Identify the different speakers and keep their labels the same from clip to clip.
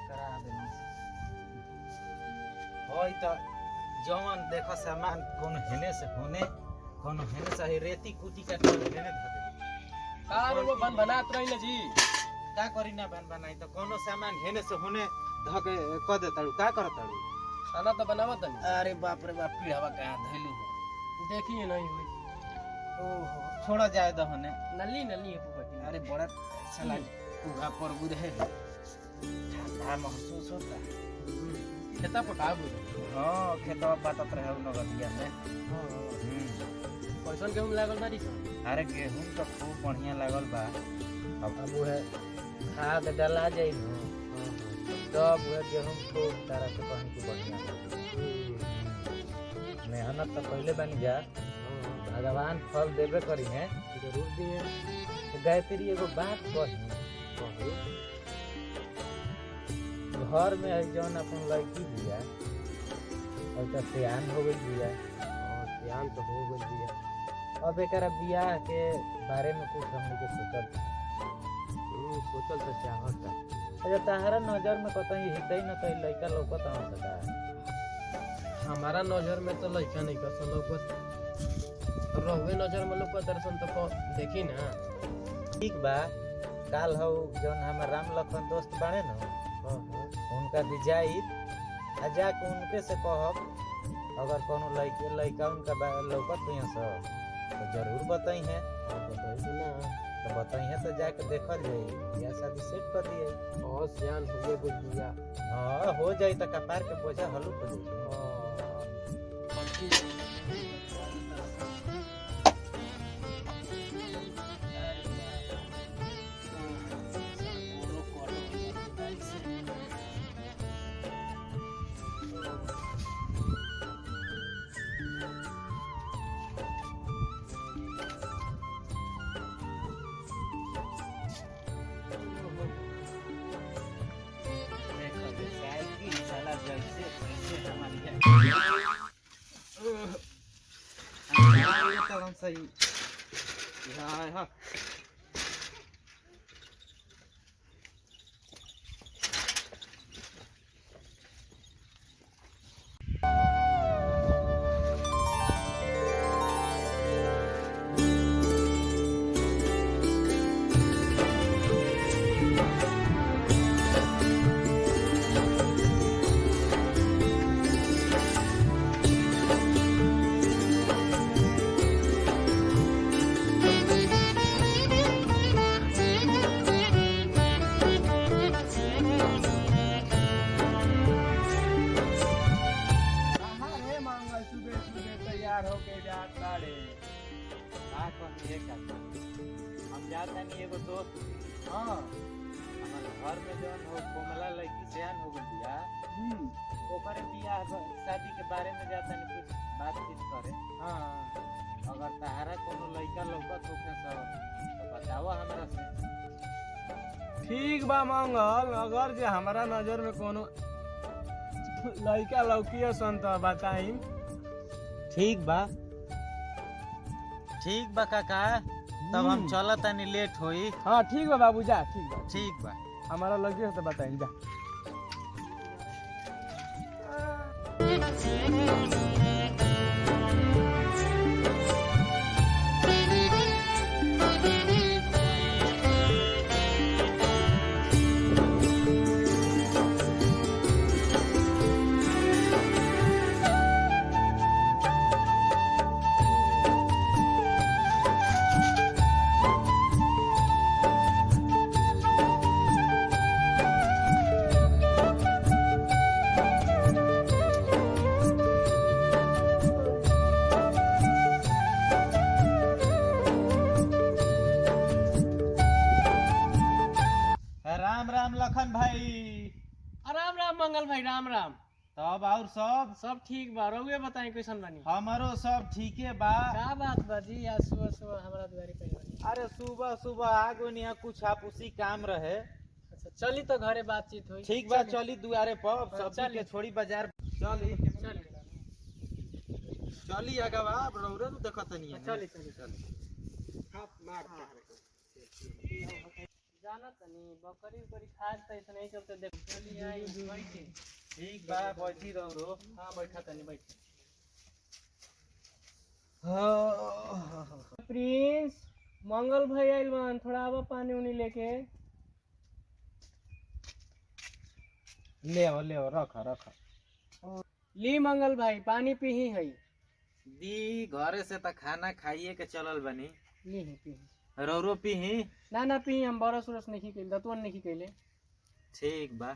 Speaker 1: करा देना होई त जवन देखो सामान कौन हेने से ही रेती कुटी का हेने धके
Speaker 2: कार वो बन बनात रही जी
Speaker 1: का करी ना बनाई तो कोनो सामान हेने से होने धके क दे ताड़ू का कर ताड़ू
Speaker 2: खाना तो बनावत नहीं।
Speaker 1: अरे बाप रे बाप पीढ़ावा कहां धैलू हो
Speaker 2: देखिए नहीं हुई
Speaker 1: ओहो छोड़ जाए द होने
Speaker 2: नली नली है पुपटी।
Speaker 1: अरे बड़ा साला पूरा पर बुर है ठंडा महसूस होता
Speaker 2: खेता पटा गो
Speaker 1: हां खेतवा पाटत रहे नगदिया में
Speaker 2: कैसन गेहूं लागल बारी सन।
Speaker 1: अरे गेहूं तो खूब बढ़िया लागल बा अब वो है खाद डाला जाई न तब वो गेहूं खूब तरह से पानी की बढ़िया मेहनत तो पहले बन जा भगवान फल देबे करी है
Speaker 2: जरूर दिए।
Speaker 1: तो गायत्री एगो बात कही घर में है जौन अपन लड़की बिया और तो सियान हो गई बिया
Speaker 2: ध्यान तो हो गई दिया।
Speaker 1: अब एकरा बियाह के बारे में कुछ हमने के सोचल
Speaker 2: सोचल तो चाहत
Speaker 1: अच्छा ताहरा नजर में कतई हितई न कई लइका लौकत हम सदा
Speaker 2: हमारा नजर में तो लइका नहीं का लौकत रहवे नजर में लौकत दर्शन तो देखी ना
Speaker 1: ठीक बा काल हो जौन हमर राम लखन दोस्त बाड़े न उनका भी जाई आ जाके उनके से कहब अगर कोनो लइका उनका लौकत हुई तो जरूर बताई है तो बताई है तो जाके देखल जाई या शादी सेट कर दिए
Speaker 2: और सियान हो गए बुझ दिया।
Speaker 1: हां हो जाई त कपार के बोझा हलू हो जाई सही हां हम जाता नहीं एगो दोस्त हां हमारे घर में जौन हो कोमला लड़की सियान हो गई बिया ओकरे बियाह शादी के बारे में जाता नहीं कुछ बातचीत करे हां अगर तारा कोनो लड़का लौकत होखे तो बतावा हमरा से।
Speaker 2: ठीक बा मंगल अगर जे हमारा नजर में कोनो लड़का लौकी सन तो बताई।
Speaker 1: ठीक बा काका तब हम चलत तनी लेट होई।
Speaker 2: हाँ ठीक बा बाबू जा
Speaker 1: ठीक बा
Speaker 2: हमारा लगे तो बताई जा।
Speaker 1: राम लखन भाई।
Speaker 2: राम राम मंगल भाई राम राम।
Speaker 1: तब और सब
Speaker 2: ठीक बा रहुए बताई कैसन बानी।
Speaker 1: हमारो सब ठीके बा।
Speaker 2: का बात बा जी आज सुबह सुबह हमरा द्वारे पे बानी।
Speaker 1: अरे सुबह सुबह आगो निया कुछ आपूसी काम रहे।
Speaker 2: अच्छा चली तो घरे बातचीत हुई।
Speaker 1: ठीक बा चली दुआरे पर सब्जी के छोड़ी बाजार चली चली आगवा रौरे देखत नहीं।
Speaker 2: चली चली चली हां मार
Speaker 3: जाना तनी बकरी उकरी खाद त ऐसे नहीं चलते देख चली आई बैठे।
Speaker 1: ठीक बा बैठी रहो।
Speaker 3: हां बैठा तनी बैठ।
Speaker 1: हाँ
Speaker 3: प्रिंस मंगल भाई आइल बन थोड़ा आवा पानी उनी लेके।
Speaker 1: ले आओ रख रख।
Speaker 3: ली मंगल भाई पानी पीही है।
Speaker 1: दी घरे से त खाना खाइए के चलल बनी।
Speaker 3: ली पीही
Speaker 1: रौरो पीही।
Speaker 3: ना पीही हम बरस उरस नहीं कइल दतवन नहीं कइले।
Speaker 1: ठीक बा।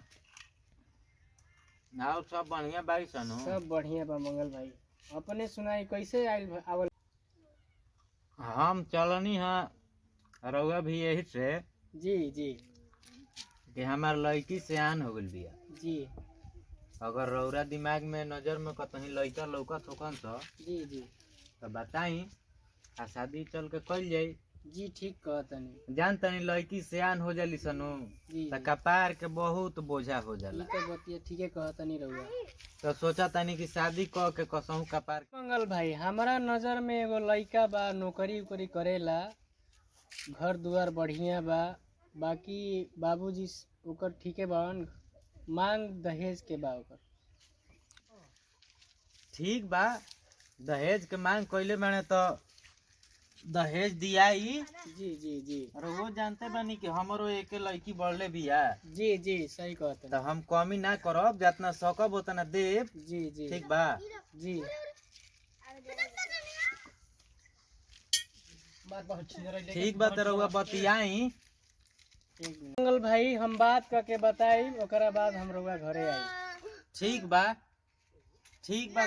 Speaker 1: आओ सब बढ़िया बाई सनो।
Speaker 3: सब बढ़िया बा मंगल भाई। अपने सुनाई कैसे आइल आवल।
Speaker 1: हम चलनी है रउआ भी यही से
Speaker 3: जी जी
Speaker 1: कि हमार लड़की सियान हो गइल बिया।
Speaker 3: जी
Speaker 1: अगर रौरा दिमाग में नजर में कतही लड़का लौकत होकन तो
Speaker 3: जी
Speaker 1: बताई आ शादी चल के कल जाई।
Speaker 3: जी ठीक कहतनी।
Speaker 1: जान तनी लड़की सियान हो जाली सनो
Speaker 3: जी
Speaker 1: त कपार के बहुत बोझा हो जाला।
Speaker 3: तो बतिया ठीके कहतनी रहुआ।
Speaker 1: तो सोचा तनी कि शादी क के कसहू कपार।
Speaker 3: मंगल भाई हमारा नजर में एगो लड़का बा नौकरी उकरी करेला घर दुआर बढ़िया बा बाकी बाबूजी ओकर ठीके बान मांग दहेज के बा ओकर।
Speaker 1: ठीक बा दहेज के मांग कइले बाने तो दहेज दियाई।
Speaker 3: जी जी जी
Speaker 1: और वो जानते बानी कि हमरो एक लड़की बढ़ले बिया
Speaker 3: जी जी सही कहते
Speaker 1: तो हम कमी ना करब जितना सकब उतना देब।
Speaker 3: जी जी
Speaker 1: ठीक बा।
Speaker 3: जी
Speaker 1: ठीक बा तो रउआ बतियाई।
Speaker 3: मंगल भाई हम बात करके बताई ओकरा बाद हम रउआ घरे आई।
Speaker 1: ठीक बा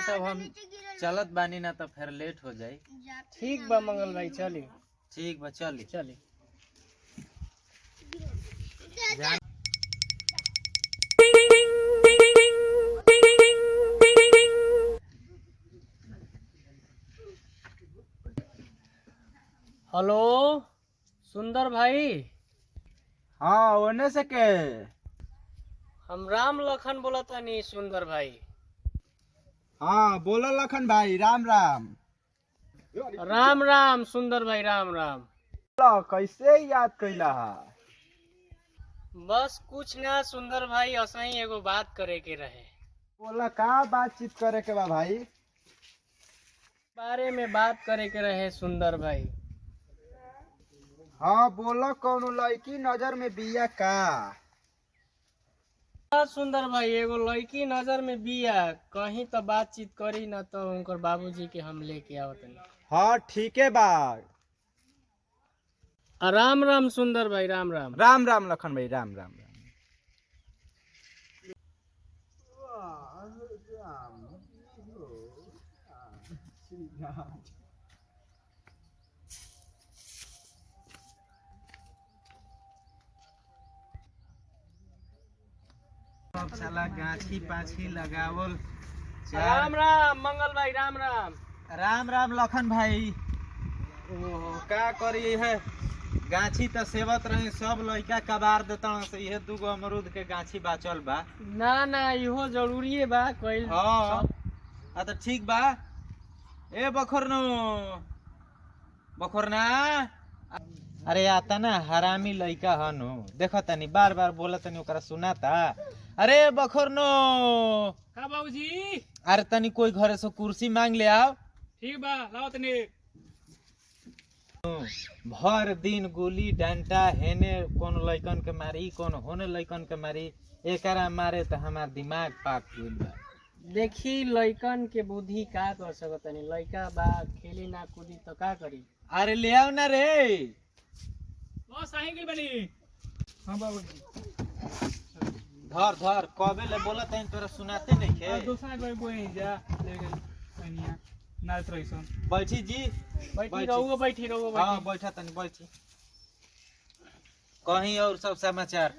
Speaker 1: तब हम चलत बानी ना तो फिर लेट हो जाई।
Speaker 3: ठीक बा मंगल भाई चली।
Speaker 1: ठीक बा चली।
Speaker 3: चली हेलो सुंदर भाई।
Speaker 1: हाँ ओने से के
Speaker 3: हम राम लखन बोला तानी सुंदर भाई।
Speaker 1: हाँ बोलो लखन भाई राम राम।
Speaker 3: राम राम सुंदर भाई राम राम।
Speaker 1: कैसे याद कैला?
Speaker 3: बस कुछ ना सुंदर भाई असही एगो बात करे के रहे।
Speaker 1: बोला का बातचीत करे के बा भाई?
Speaker 3: बारे में बात करे के रहे सुंदर भाई।
Speaker 1: हाँ बोलो कौनो लड़की नजर में बिया का?
Speaker 3: हाँ सुंदर भाई एगो लड़की नजर में बिया कहीं तो बातचीत करी ना तो उनकर बाबूजी के हम लेके आवतनी।
Speaker 1: हाँ ठीक है बा।
Speaker 3: राम राम सुंदर भाई राम राम।
Speaker 1: राम राम लखन भाई राम राम। सब साला गाछी पाछी लगावल।
Speaker 3: राम राम मंगल भाई राम राम।
Speaker 1: राम राम लखन भाई। ओहो का करी है गाछी तो सेवत रही सब लड़का कबार देता से ये दूगो अमरूद के गाछी बाचल बा।
Speaker 3: ना ना इहो जरूरी बा कइल।
Speaker 1: हाँ तो ठीक बा। ए बखरनो बखरना अरे आता ना हरामी लड़का हनु देखो तनी बार बार बोला तनी ओकरा सुनाता। अरे बखरनो
Speaker 3: का बाबूजी।
Speaker 1: अरे तनी कोई घरे से कुर्सी मांग ले आओ।
Speaker 3: ठीक बा लाओ तनी।
Speaker 1: भर दिन गुली डंडा हेने कौन लइकन के मारी कौन होने लइकन के मारी एकरा मारे तो हमार दिमाग पाक गइल बा।
Speaker 3: देखी लइकन के बुद्धि का कर सकतनी लइका बा खेली ना कूदी तो का करी।
Speaker 1: अरे ले आओ ना रे।
Speaker 3: बस आही गइल बनी। हां बाबूजी
Speaker 1: धर धर कबे ले बोला तनी तोरा सुनाते नहीं के।
Speaker 3: दूसरा कोई बोई जा ले गइल कनिया नाच रहीसन।
Speaker 1: बैठी जी
Speaker 3: बैठी रहुओ बैठी रहुओ बैठी।
Speaker 1: हाँ बैठा तनी बैठी। कहीं और सब समाचार?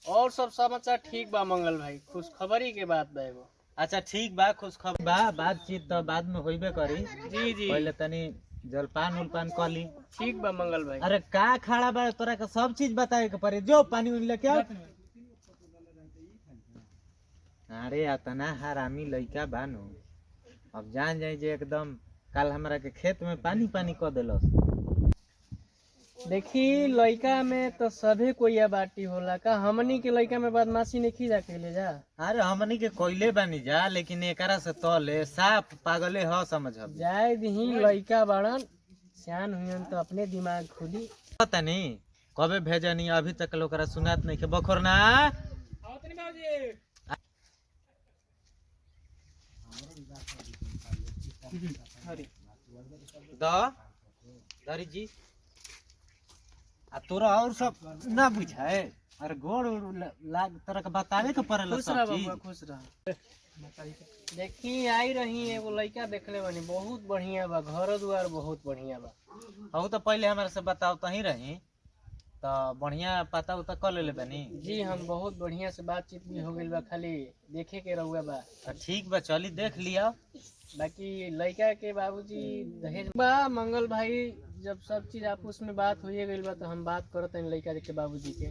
Speaker 3: और सब समाचार ठीक बा मंगल भाई खुश खबरी के बात बा एगो।
Speaker 1: अच्छा ठीक बा खुश खबर बा बातचीत तो बाद में होइबे करी।
Speaker 3: जी जी
Speaker 1: पहले तनी जलपान उलपान कर ली।
Speaker 3: ठीक बा मंगल भाई।
Speaker 1: अरे का खड़ा बा तोरा के सब चीज बताए के पड़े जो पानी उनी लेके आओ। अरे अतना हरामी लइका बानो अब जान जाए जे एकदम कल हमरा के खेत में पानी पानी क देलस।
Speaker 3: देखी लइका में तो सभे कोई बाटी होला का हमनी के लइका में बदमाशी नहीं खींचा के ले जा।
Speaker 1: अरे हमनी के कोयले बनी जा, लेकिन एकरा से तले साफ पागले ह समझ।
Speaker 3: जाए दही लइका बाड़न सियान हुईन तो अपने दिमाग खुली।
Speaker 1: पता नहीं कबे भेजनी, अभी तक लोकरा सुनात नहीं के बखोर ना। दरी जी आ तोरा और सब ना बुझाए। अरे गोड़ लाग तरह के बतावे के पड़ेला
Speaker 3: खुश
Speaker 1: सब
Speaker 3: रह
Speaker 1: चीज।
Speaker 3: बबुआ खुश रह। देखी आई रही एगो लइका देखले बनी बहुत बढ़िया बा, घर द्वार बहुत बढ़िया बा।
Speaker 1: हऊ तो पहले हमारे से बताओ तो ही रही तो बढ़िया पता उता कर ले बनी।
Speaker 3: जी हम बहुत बढ़िया से बातचीत भी हो गई बा, खाली देखे के रहुआ बा।
Speaker 1: तो ठीक बा, चली देख लिया।
Speaker 3: बाकी लड़का के बाबूजी दहेज बा मंगल भाई, जब सब चीज आपस में बात होइए गइल बा तो हम बात करत हन लड़का के बाबूजी के।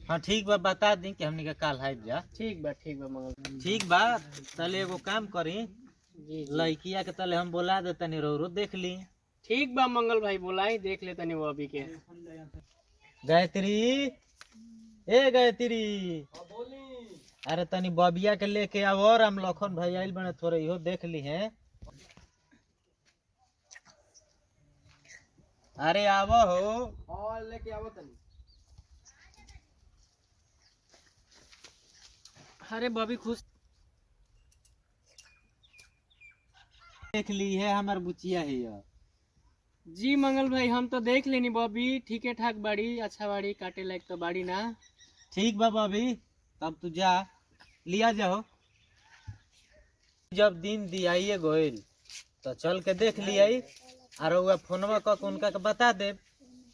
Speaker 1: हाँ ठीक बा, बता दी कि हमनी के काल हाइब जा।
Speaker 3: ठीक बा मंगल
Speaker 1: ठीक बा, तले एगो काम करी,
Speaker 3: जी
Speaker 1: लड़किया के तले हम बोला दे तनी रो देख ली।
Speaker 3: ठीक बा मंगल भाई, बोलाई देख ले तनी वो अभी के।
Speaker 1: गायत्री, ए गायत्री, अरे तनी बबिया के लेके आओ, और हम लखन भाई आइल बने, थोड़े इहो देख ली है। अरे आवो हो।
Speaker 3: और लेके आवो तनी। अरे बॉबी खुश
Speaker 1: देख ली है, हमार बुचिया है ये।
Speaker 3: जी मंगल भाई, हम तो देख लेनी बॉबी, ठीके ठाक बाड़ी, अच्छा बाड़ी, काटे लायक तो बाड़ी ना।
Speaker 1: ठीक बा बॉबी, तब तू जा लिया जाओ। जब दिन दियाइए गोइल तो चल के देख लियाई, और वो फोनवा क के उनका के बता दे।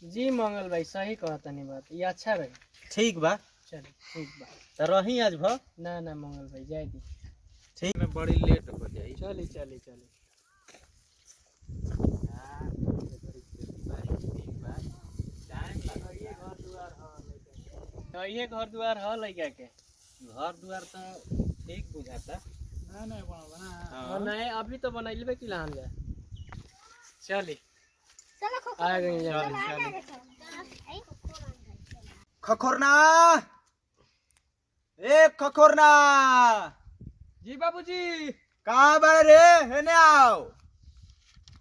Speaker 3: जी मंगल भाई सही कहता नहीं बात, ये अच्छा रही।
Speaker 1: ठीक बा,
Speaker 3: चलिए ठीक बा।
Speaker 1: तो रही आज भ।
Speaker 3: ना ना मंगल भाई जाए दी।
Speaker 1: ठीक में बड़ी लेट हो जाई।
Speaker 3: चली चली चली। ये घर द्वार है लड़का के।
Speaker 1: घर द्वार तो ठीक बुझाता।
Speaker 3: नहीं अभी तो बनैलबे की लान जाए। चली आ गई।
Speaker 4: खखोरना, ए खखोरना,
Speaker 2: जी बाबूजी
Speaker 4: कहाँ बड़े रे? हेने आओ,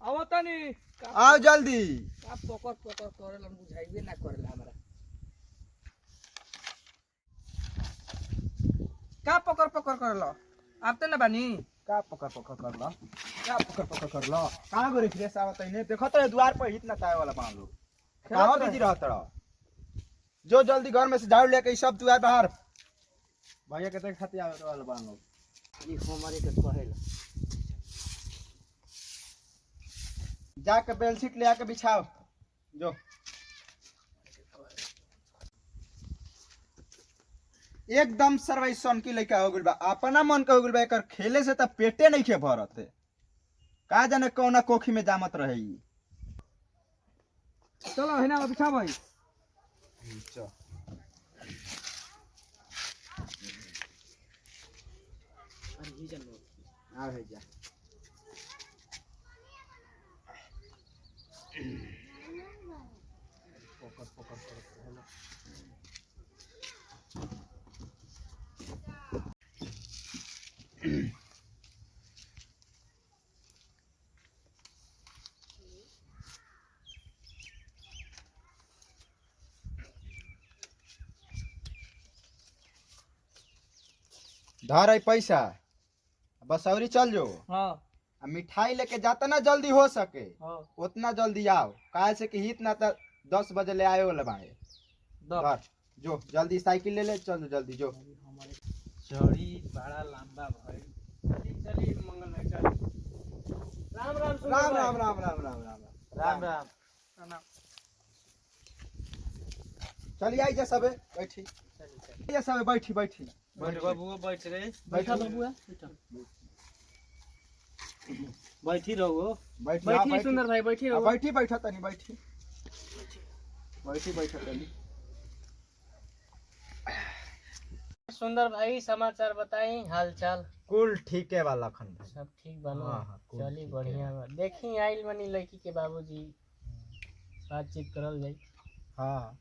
Speaker 2: आओ तनी।
Speaker 4: आओ जल्दी।
Speaker 2: का पकड़ पकड़ करेला बुझाइबे ना करेला हमरा। का पकड़ पकड़ करलो आपते ना बानी।
Speaker 4: का पकड़ पकड़ कर लो, का पकड़ पकड़ कर लो। कहाँ गो फ्रेश आवत है? देखो तो द्वार पर हिट ना ताए वाला बांध लो। कहाँ बिजी रहत रहो? जो जल्दी घर में से झाड़ू लेके सब द्वार बाहर भैया के देख खाती आवत वाला बांध लो।
Speaker 3: ये हमारे के कहेला।
Speaker 4: जाके बेडशीट ले आके बिछाओ जो। एकदम सर्वैसन की लड़का हो गइल बा, अपना मन का हो गइल बा। एकर खेले से त पेटे नहीं खे भरत है। का जाने कौना कोखी में जामत रहे ई।
Speaker 2: चलो है ना बिछा भाई।
Speaker 4: आ है जा। धर है पैसा, बस औरी चल जो।
Speaker 2: हाँ
Speaker 4: आ मिठाई लेके जाता ना जल्दी हो सके
Speaker 2: हाँ
Speaker 4: उतना जल्दी आओ, काहे से कि हित ना त 10 बजे ले आए वाला बाड़े। धर जो जल्दी साइकिल ले ले, चल जल्दी जो।
Speaker 1: चढ़ी बड़ा लंबा भाई।
Speaker 3: चली मंगल भाई चल। राम राम सुंदर
Speaker 4: राम
Speaker 3: भाई।
Speaker 4: राम राम राम राम राम
Speaker 1: राम राम।
Speaker 4: चलिए आई जा सबे बैठी। ये सबे बैठी बैठी
Speaker 1: बैठ बाबू, बैठ रे।
Speaker 3: बैठा बबुआ बैठा।
Speaker 1: बैठी रहो।
Speaker 4: बैठी हाँ,
Speaker 3: बैठी
Speaker 4: बैठी
Speaker 3: सुंदर भाई बैठी
Speaker 4: हाँ,
Speaker 3: रहो।
Speaker 4: बैठी बैठा तनी बैठी बैठी बैठा तनी।
Speaker 3: सुंदर भाई समाचार बताई हाल चाल।
Speaker 1: कुल ठीक है वाला खन।
Speaker 3: सब ठीक बनो।
Speaker 1: हाँ, हाँ, कुल
Speaker 3: चली
Speaker 1: ठीक
Speaker 3: बढ़िया बा। देखी आइल बनी लड़की के बाबूजी, बातचीत करल जाई।
Speaker 4: हाँ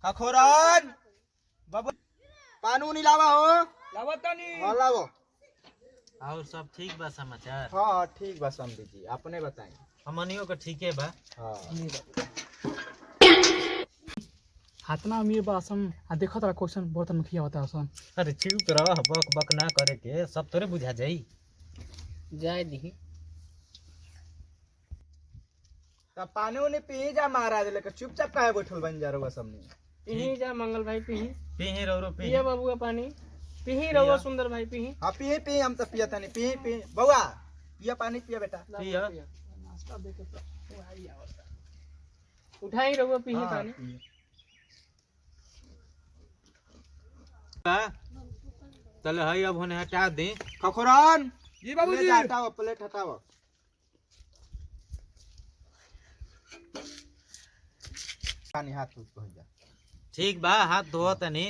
Speaker 4: खखोरन बाबू पानी उनी लावा हो।
Speaker 2: लावा तनी।
Speaker 4: हाँ लावो।
Speaker 1: और सब ठीक बा समाचार?
Speaker 4: हाँ ठीक बा समझी जी, अपने बताएं।
Speaker 1: हमनियों का ठीके बा।
Speaker 4: हाँ
Speaker 5: हाथना अमीर बा असम आ देखो तोरा क्वेश्चन बर्तन में किया होता है असम।
Speaker 1: अरे चुप रह, बक बक ना करे के, सब तोरे बुझा जाई।
Speaker 3: जाए दी
Speaker 4: तब पानी उनी पी जा महाराज, लेकर चुपचाप काहे बैठल बन जा रहा सबने।
Speaker 3: पीही जा मंगल भाई पीही।
Speaker 1: पीही रौरो पीही।
Speaker 3: पिया बाबू का पानी पीही रहो सुंदर भाई पीही।
Speaker 4: हाँ पी पी, हम तो पिया तनी पी पी। बउआ पिया पानी पिया बेटा।
Speaker 1: पिया।
Speaker 5: नाश्ता दे के तो वही आवता।
Speaker 3: उठाई रहो पीही
Speaker 4: हाँ,
Speaker 3: पानी।
Speaker 4: पी।
Speaker 1: चल हई अब होने हटा दे।
Speaker 4: खखोरन
Speaker 2: जी बाबूजी।
Speaker 4: हटाओ, प्लेट हटाओ। पानी हाथ उठ जा।
Speaker 1: ठीक बा, हाथ धोआ तनी।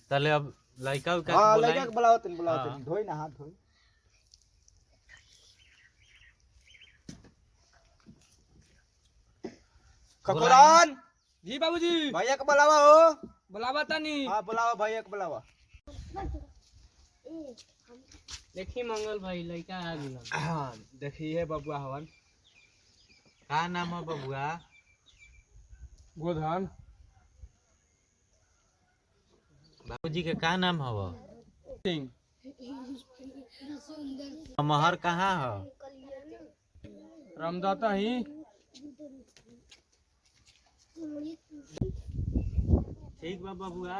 Speaker 1: चले अब लड़का उका
Speaker 4: हाँ
Speaker 1: के
Speaker 4: लड़का
Speaker 1: बुलाई।
Speaker 4: के बुलाओ तनी, बुलाओ
Speaker 1: हाँ।
Speaker 4: तनी। धोई ना हाथ धोई। खखोरन
Speaker 2: जी बाबूजी।
Speaker 4: भैया के बुलावा हो।
Speaker 2: बुलावा तनी।
Speaker 4: हाँ बुलावा भैया के बुलावा।
Speaker 3: देखी मंगल भाई लड़का आ गया।
Speaker 2: हाँ देखिए बबुआ हवन।
Speaker 1: का नाम है बबुआ?
Speaker 2: गोधन।
Speaker 1: बाबूजी के का नाम हव?
Speaker 2: सिंह।
Speaker 1: महर कहाँ है?
Speaker 2: रामदाता ही।
Speaker 1: ठीक बा बबुआ,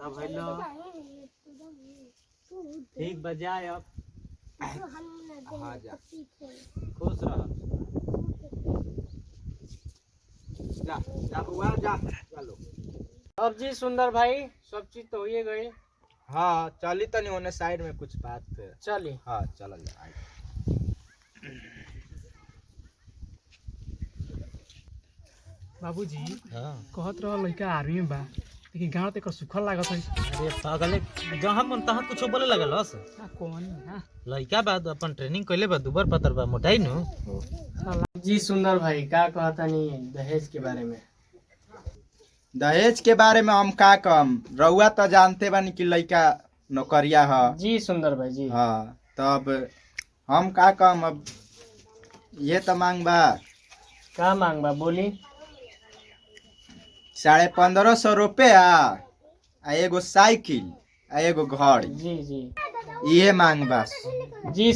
Speaker 1: तब हेलो ठीक बजाय अब।
Speaker 4: हाँ जा
Speaker 1: खुश रह।
Speaker 4: जा जा बउआ जा। चलो।
Speaker 3: अब जी सुंदर भाई सब चीज तो हो गए।
Speaker 4: हाँ चली तनी होने साइड में कुछ बात पे।
Speaker 3: चली।
Speaker 4: हाँ चल जा।
Speaker 5: बाबूजी
Speaker 1: हाँ।
Speaker 5: कहत रह लड़का आर्मी में बा, लेकिन गांव तक सुखल लागत है।
Speaker 1: अरे पागले, जहाँ मन तहाँ कुछ बोले लगल हस।
Speaker 5: कौन हां
Speaker 1: लड़का बा अपन ट्रेनिंग कइले बा, दुबर पतर बा, मोटाई नु।
Speaker 3: जी सुंदर भाई का कहता नहीं दहेज के बारे में।
Speaker 4: दहेज के बारे में हम का कम, रउआ तो जानते बानी कि लड़का नौकरिया है।
Speaker 3: जी सुंदर भाई जी।
Speaker 4: हाँ तब हम का कम, अब ये तो मांग बा
Speaker 3: का मांग बा बोली।
Speaker 4: 1550 रुपया आ एगो साइकिल आ एगो घड़ी,
Speaker 3: जी जी
Speaker 4: ये मांग बा।
Speaker 3: जी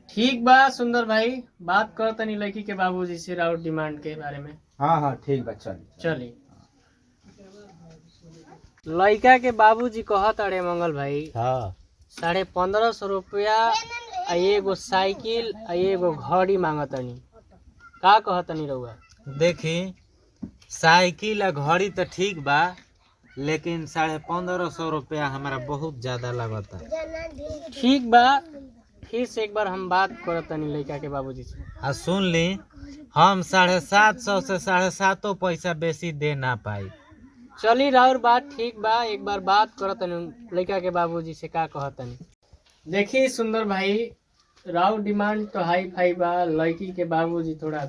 Speaker 3: ठीक बा सुंदर भाई, बात करता नहीं लड़की के बाबूजी से राउट डिमांड के बारे में।
Speaker 4: हाँ हाँ ठीक बा चल।
Speaker 3: चली। लड़का के बाबूजी कहत अरे मंगल भाई
Speaker 1: हाँ
Speaker 3: 1550 रुपया आ एगो साइकिल आ एगो घड़ी मांगतनी। का कहतनी रउआ?
Speaker 1: देखी, साइकिल आ घड़ी तो ठीक बा, लेकिन 1550 रुपया हमारा बहुत ज्यादा लगता।
Speaker 3: ठीक बा, फिर से एक बार हम बात करतनी लड़का के बाबूजी से।
Speaker 1: आ सुन ली, हम 750 से 750 पैसा बेसी दे ना पाई।
Speaker 3: चली राउर बात ठीक बा, एक बार बात करतनी लड़का के बाबूजी से का कहतनी। देखी सुंदर भाई, राउर डिमांड तो हाई फाई बा, लड़की के बाबूजी थोड़ा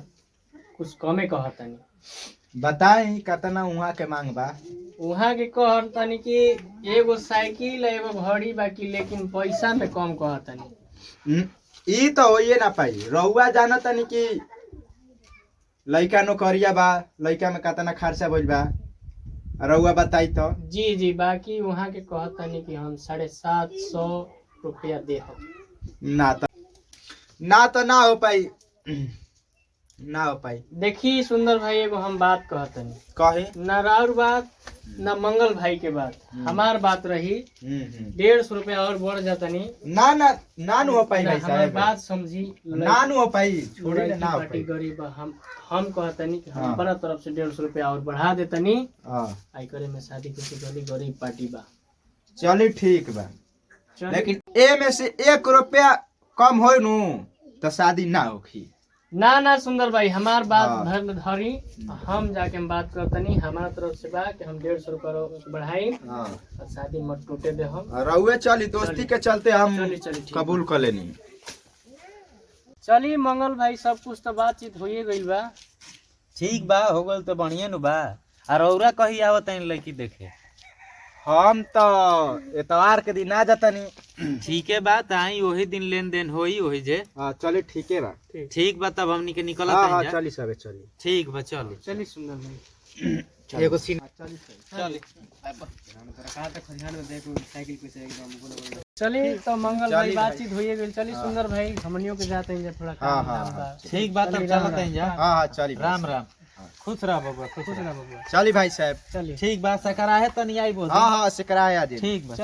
Speaker 3: कुछ कमे कहतनी।
Speaker 4: बताई कितना वहाँ के मांग बा।
Speaker 3: वहाँ के कहतनी कि एगो साइकिल एगो घड़ी बाकी, लेकिन पैसा में कम कहतनी।
Speaker 4: ई तो होइए ना पाई। रउआ जाना तनी कि लड़का नौकरिया बा, लड़का में कितना खर्चा भइल बा, रउआ बताई तो।
Speaker 3: जी जी, बाकी वहाँ के कहतनी कि हम 750 रुपया दे हो।
Speaker 4: ना तो ना हो पाई, ना हो पाई।
Speaker 3: देखी सुंदर भाई, एगो हम बात कहतनी,
Speaker 4: कहे
Speaker 3: ना राउर बात ना मंगल भाई के बात, हमार बात रही। 150 रुपया और बढ़ जातनी।
Speaker 4: ना ना ना नु हो पाई भाई
Speaker 3: हमार
Speaker 4: साहब,
Speaker 3: बात समझी।
Speaker 4: ना नु हो पाई, छोड़ी ना, ना हो
Speaker 3: पार्टी
Speaker 4: पाई।
Speaker 3: गरीब हम कहतनी कि हम
Speaker 4: हाँ।
Speaker 3: अपना तरफ से 150 रुपया और बढ़ा देतनी।
Speaker 4: हाँ
Speaker 3: आई करे में शादी किसी गरीब पार्टी बा।
Speaker 4: चली ठीक बा,
Speaker 3: चल
Speaker 4: लेकिन ए में से 1 रुपया कम हो नु तो शादी ना होखी।
Speaker 3: ना ना सुंदर भाई, हमार बात
Speaker 4: हाँ।
Speaker 3: धर में धरी, हम जाके हम बात करतनी। हमारा तरफ से बा कि हम 150 रुपया बढ़ाई
Speaker 4: हाँ
Speaker 3: और शादी मत टूटे दे हम।
Speaker 4: रउए चली, दोस्ती के चलते हम
Speaker 3: चली चली ठीक
Speaker 4: कबूल कर लेनी।
Speaker 3: चली मंगल भाई, सब कुछ तो बातचीत हो गई बा।
Speaker 1: ठीक बा हो गल तो बढ़िया नु बा। और औरा कही आवत है लड़की देखे।
Speaker 4: हम तो एतवार के दिन आ जातनी।
Speaker 1: ठीक है बा, आई वही दिन लेन देन होई वही जे।
Speaker 4: हाँ चली ठीक है बा।
Speaker 1: ठीक बा, तब हमनी के निकलत
Speaker 4: हाँ
Speaker 1: हैं
Speaker 4: हाँ
Speaker 1: जा।
Speaker 4: चली सबे चली।
Speaker 1: ठीक बा, चली
Speaker 3: चलिए सुंदर भाई।
Speaker 4: एगो सीन चली
Speaker 1: चली।
Speaker 3: चलिए तो मंगल भाई
Speaker 4: चलिए
Speaker 3: बातचीत होइए गई। चलिए सुंदर भाई हमनियों के जाते हैं थोड़ा
Speaker 4: हाँ,
Speaker 3: काम
Speaker 4: हाँ,
Speaker 3: धाम बा।
Speaker 1: ठीक बा, तब
Speaker 3: चलिए,
Speaker 1: चलत
Speaker 3: राम
Speaker 1: हैं जा।
Speaker 3: राम।
Speaker 4: हाँ हाँ चली
Speaker 1: राम राम। खुश रह बाबा, खुश
Speaker 3: खुश
Speaker 1: रह।
Speaker 3: रह बबुआ।
Speaker 4: चली भाई साहब।
Speaker 3: चलिए
Speaker 1: ठीक बा, सकरा है तनी आई बोल।
Speaker 4: हाँ हाँ से कराया दे।
Speaker 1: ठीक बा।